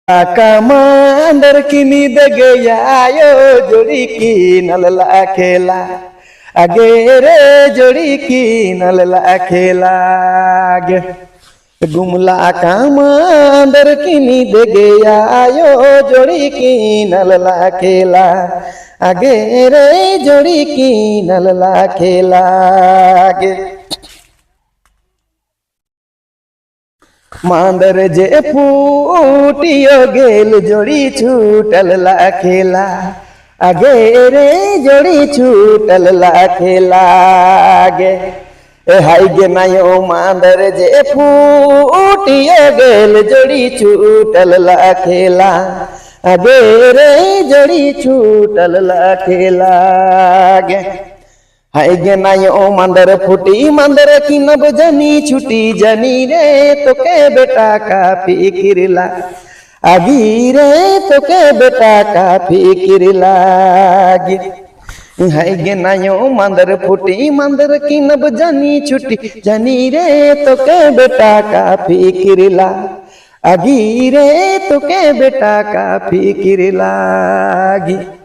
commander किनी दे गया यो जोड़ी की नलला खेला आगे रे जोड़ी की नलला खेला आगे गुमला कमांडर किनी दे गया यो जोड़ी की नलला खेला आगे रे जोड़ी की नलला खेला आगे मांदर जे फूटियो गेल जोड़ी छूटल ला खेला आगे रे जोड़ी छूटल ला खेला आगे हाय गे नायो मांदर जे फूटियो गेल जोड़ी छूटल ला खेला आगे रे जोड़ी छूटल ला खेला आगे हाय गे नायो मंदर फूटी मंदर की नब जनी छुटी जनी रे तो के बेटा का फिकिरला आगी रे तो के बेटा का फिकिरला आगी हाय गे नायो मंदर फूटी मंदर की नब जनी छुटी जनी रे तो के बेटा का फिकिरला आगी रे तो के बेटा का फिकिरला आगी